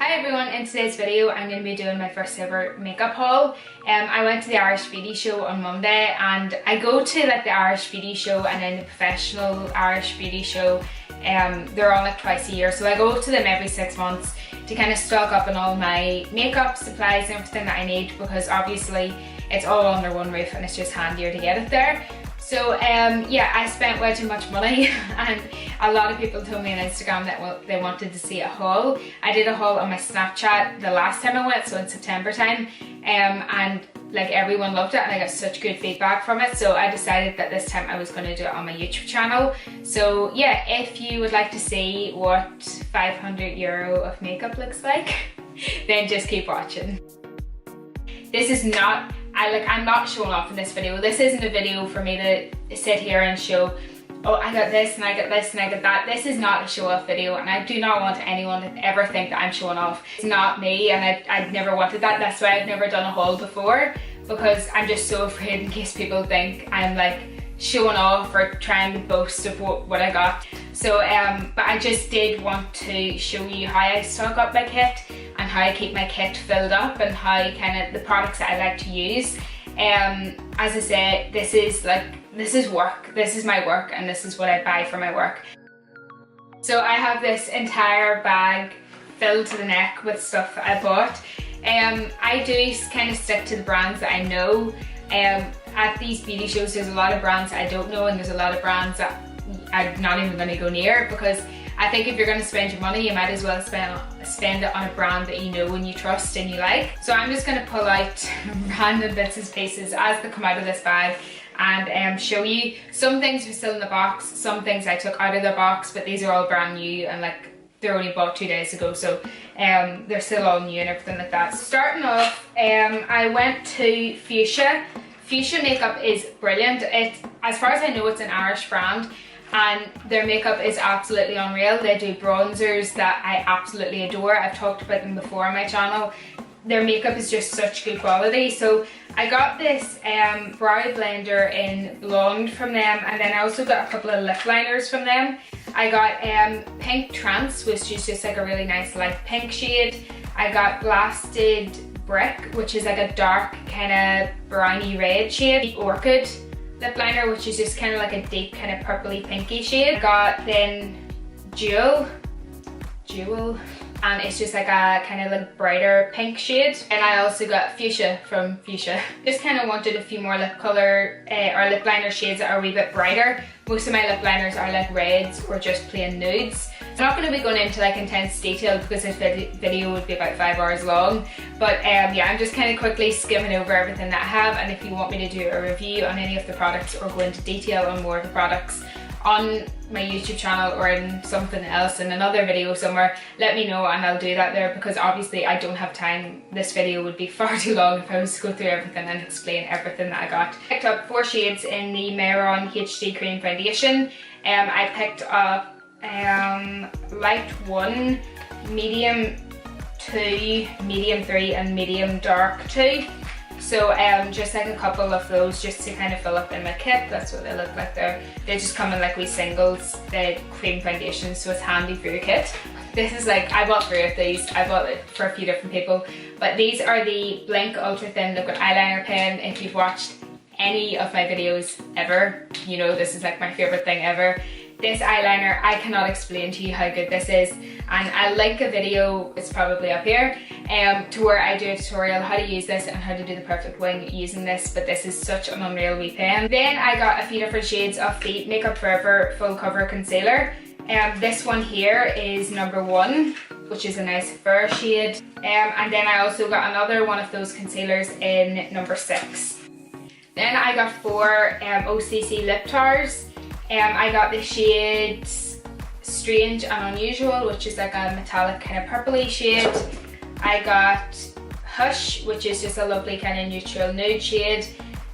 Hi everyone, in today's video I'm going to be doing my first ever makeup haul. I went to the Irish Beauty Show on Monday, and I go to like the Irish Beauty Show and then the professional Irish Beauty Show. They're on like twice a year, so I go to them every 6 months to kind of stock up on all my makeup supplies and everything that I need, because obviously it's all under one roof and it's just handier to get it there. So yeah, I spent way too much money and a lot of people told me on Instagram that they wanted to see a haul. I did a haul on my Snapchat the last time I went, so in September time, and like everyone loved it and I got such good feedback from it, so I decided that this time I was going to do it on my YouTube channel. So yeah, if you would like to see what €500 of makeup looks like, then just keep watching. This is not, I'm not showing off in this video. This isn't a video for me to sit here and show, oh, I got this and I got this and I got that. This is not a show off video, and I do not want anyone to ever think that I'm showing off. It's not me, and I've never wanted that. That's why I've never done a haul before, because I'm just so afraid in case people think I'm like showing off or trying to boast of what I got. So but I just did want to show you how I stock up my kit and how I keep my kit filled up and how kind of the products that I like to use. As I said, this is work. This is my work, and this is what I buy for my work. So I have this entire bag filled to the neck with stuff that I bought. I do kind of stick to the brands that I know. At these beauty shows there's a lot of brands that I don't know, and there's a lot of brands that I'm not even going to go near, because I think if you're going to spend your money, you might as well spend it on a brand that you know and you trust and you like. So I'm just going to pull out random bits and pieces as they come out of this bag and show you. Some things are still in the box, some things I took out of the box, but these are all brand new and like they're only bought 2 days ago, so they're still all new and everything like that. So starting off, I went to Fuchsia. Fuchsia makeup is brilliant. As far as I know, it's an Irish brand, and their makeup is absolutely unreal. They do bronzers that I absolutely adore. I've talked about them before on my channel. Their makeup is just such good quality. So I got this brow blender in blonde from them, and then I also got a couple of lip liners from them. I got Pink Trance, which is just like a really nice light pink shade. I got Blasted Brick, which is like a dark kind of browny red shade. Orchid lip liner, which is just kind of like a deep kind of purpley pinky shade. I got then Jewel, and it's just like a kind of like brighter pink shade. And I also got Fuchsia from Fuchsia. Just kind of wanted a few more lip color or lip liner shades that are a wee bit brighter. Most of my lip liners are like reds or just plain nudes. I'm not going to be going into like intense detail because this video would be about 5 hours long, but yeah, I'm just kind of quickly skimming over everything that I have, and if you want me to do a review on any of the products or go into detail on more of the products on my YouTube channel or in something else in another video somewhere, let me know and I'll do that there, because obviously I don't have time. This video would be far too long if I was to go through everything and explain everything that I got. I picked up 4 shades in the Mehron HD Cream Foundation. I picked up light 1, medium 2, medium 3 and medium dark 2. So just like a couple of those just to kind of fill up in my kit. That's what they look like there. They just come in like wee singles, the cream foundations, so it's handy for your kit. This is like, I bought 3 of these. I bought it for a few different people, but these are the Blink Ultra Thin Liquid Eyeliner Pen. If you've watched any of my videos ever, you know this is like my favorite thing ever. This eyeliner, I cannot explain to you how good this is, and I'll link a video, it's probably up here, to where I do a tutorial how to use this and how to do the perfect wing using this, but this is such an unreal wee pen. Then I got a few different shades of the Makeup Forever Full Cover Concealer. This one here is number 1, which is a nice fair shade, and then I also got another one of those concealers in number 6. Then I got 4 OCC lip tars. I got the shade Strange and Unusual, which is like a metallic kind of purpley shade. I got Hush, which is just a lovely kind of neutral nude shade.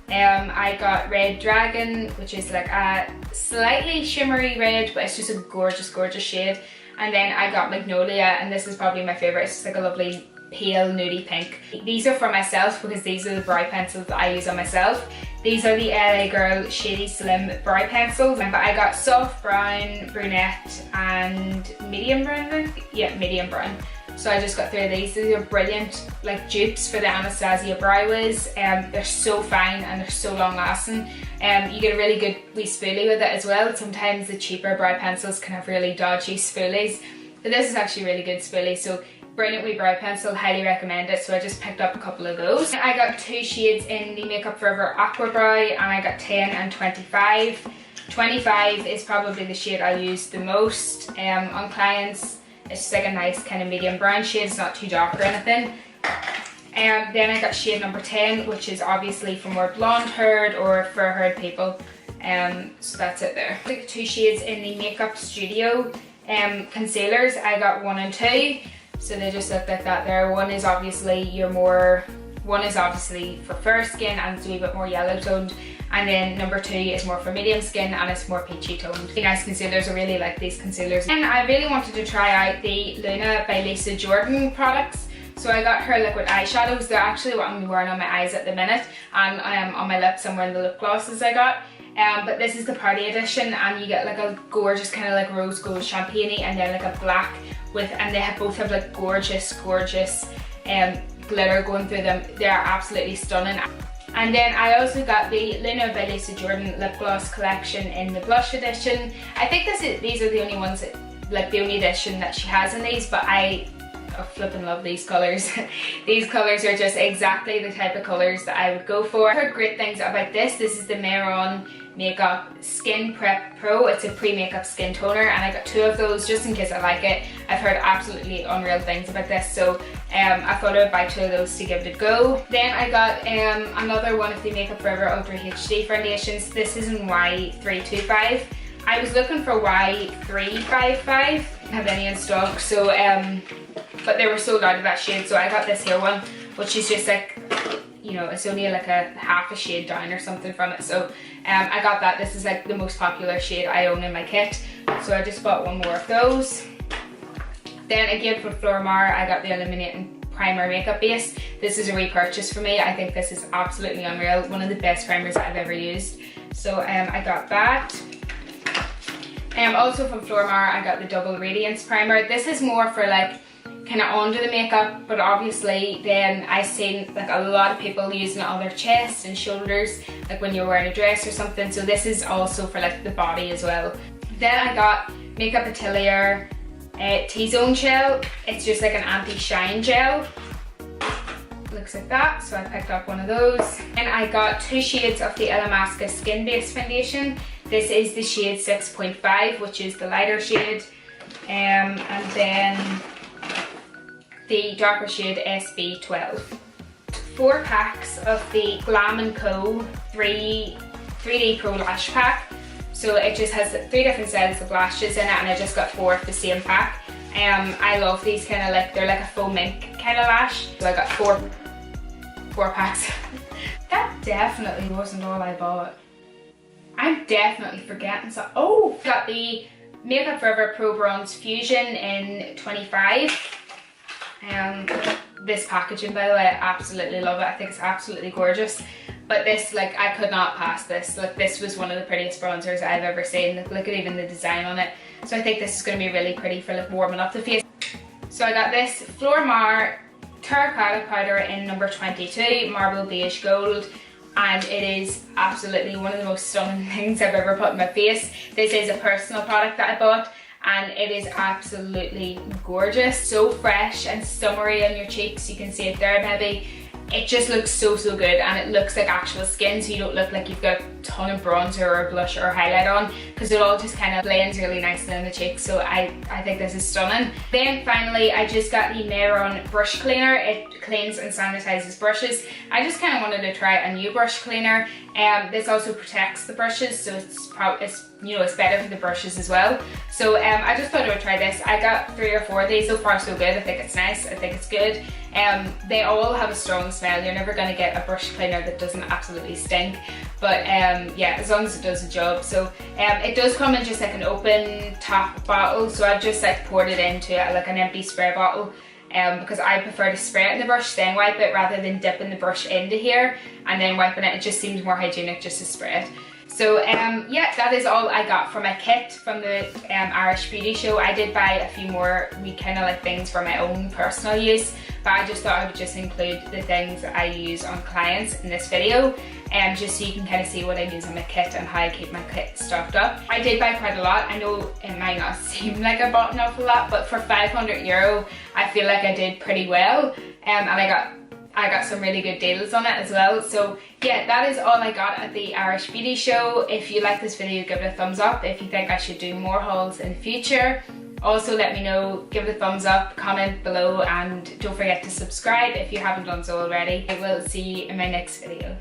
I got Red Dragon, which is like a slightly shimmery red, but it's just a gorgeous, gorgeous shade. And then I got Magnolia, and this is probably my favourite. It's just like a lovely pale nudie pink. These are for myself because these are the brow pencils that I use on myself. These are the LA Girl Shady Slim brow pencils, but I got soft brown, brunette and medium brown, I think? Yeah, medium brown. So I just got 3 of these. These are brilliant like dupes for the Anastasia Brow Wiz. They're so fine and they're so long lasting. You get a really good wee spoolie with it as well. Sometimes the cheaper brow pencils can have really dodgy spoolies, but this is actually really good spoolie. So brilliant wee brow pencil, highly recommend it. So I just picked up a couple of those. I got 2 shades in the Makeup Forever Aqua Brow, and I got 10 and 25. 25 is probably the shade I use the most on clients. It's just like a nice kind of medium brown shade, it's not too dark or anything. Then I got shade number 10, which is obviously for more blonde haired or fair haired people. So that's it there. I got 2 shades in the Makeup Studio concealers. I got 1 and 2. So they just look like that there. One is obviously for fair skin and it's a wee bit more yellow toned. And then number 2 is more for medium skin and it's more peachy toned. Really nice concealers, I really like these concealers. And I really wanted to try out the Luna by Lisa Jordan products. So I got her liquid eyeshadows. They're actually what I'm wearing on my eyes at the minute. And on my lips I'm wearing the lip glosses I got. But this is the party edition and you get like a gorgeous kind of like rose gold champagne and then like a black with, and they both have like gorgeous glitter going through them. They're absolutely stunning. And then I also got the Luna by Lisa Jordan lip gloss collection in the blush edition. I think these are the only ones that, like the only edition that she has in these, but I flipping love these colours. These colours are just exactly the type of colours that I would go for. I've heard great things about this. This is the Mehron Makeup Skin Prep Pro. It's a pre-makeup skin toner and I got 2 of those just in case I like it. I've heard absolutely unreal things about this, so I thought I would buy 2 of those to give it a go. Then I got another one of the Makeup Forever Ultra HD foundations. This is in Y325. I was looking for Y355, didn't have any in stock, so but they were sold out of that shade, so I got this here one, which is just like, you know, it's only like a half a shade down or something from it. So I got that. This is like the most popular shade I own in my kit, so I just bought 1 more of those. Then again from Flormar, I got the Illuminating Primer Makeup Base. This is a repurchase for me. I think this is absolutely unreal. One of the best primers I've ever used. So I got that. Also from Flormar, I got the Double Radiance Primer. This is more for like kind of under the makeup, but obviously then I've seen like a lot of people using it on their chest and shoulders, like when you're wearing a dress or something. So this is also for like the body as well. Then I got Makeup Atelier T-Zone Gel. It's just like an anti-shine gel. Looks like that, so I picked up 1 of those. And I got 2 shades of the Illamasqua Skin Based Foundation. This is the shade 6.5, which is the lighter shade. And then the darker shade SB12. 4 packs of the Glam & Co 3D Pro Lash Pack. So it just has 3 different styles of lashes in it, and I just got 4 of the same pack. I love these kind of like, they're like a faux mink kind of lash. So I got 4 packs. That definitely wasn't all I bought. I'm definitely forgetting so. Oh, got the Makeup Forever Pro Bronze Fusion in 25. This packaging, by the way, I absolutely love it. I think it's absolutely gorgeous. But this, like, I could not pass this. Like, this was one of the prettiest bronzers I've ever seen. Look at even the design on it. So I think this is going to be really pretty for like warming up the face. So I got this Flormar Terracotta Powder in number 22, Marble Beige Gold. And it is absolutely one of the most stunning things I've ever put in my face. This is a personal product that I bought, and it is absolutely gorgeous. So fresh and summery on your cheeks. You can see it there maybe. It just looks so good, and it looks like actual skin, so you don't look like you've got a ton of bronzer or blush or highlight on, because it all just kind of blends really nicely on the cheeks. So I think this is stunning. Then finally, I just got the Mehron brush cleaner. It cleans and sanitizes brushes. I just kind of wanted to try a new brush cleaner. This also protects the brushes, so it's better for the brushes as well. So I just thought I would try this. I got 3 or 4 of these. So far so good. I think it's nice. I think it's good. They all have a strong smell. You're never going to get a brush cleaner that doesn't absolutely stink. But yeah, as long as it does the job. So it does come in just like an open top bottle. So I've just like poured it into like an empty spray bottle. Because I prefer to spray it in the brush, then wipe it, rather than dipping the brush into here and then wiping it. It just seems more hygienic just to spray it. So yeah, that is all I got for my kit from the Irish Beauty Show. I did buy a few more wee kind of like things for my own personal use, but I just thought I would just include the things that I use on clients in this video, just so you can kind of see what I use in my kit and how I keep my kit stocked up. I did buy quite a lot. I know it might not seem like I bought an awful lot, but for €500 I feel like I did pretty well, and I got some really good deals on it as well. So yeah, that is all I got at the Irish Beauty Show. If you like this video, give it a thumbs up. If you think I should do more hauls in the future, also let me know, give it a thumbs up, comment below, and don't forget to subscribe if you haven't done so already. I will see you in my next video.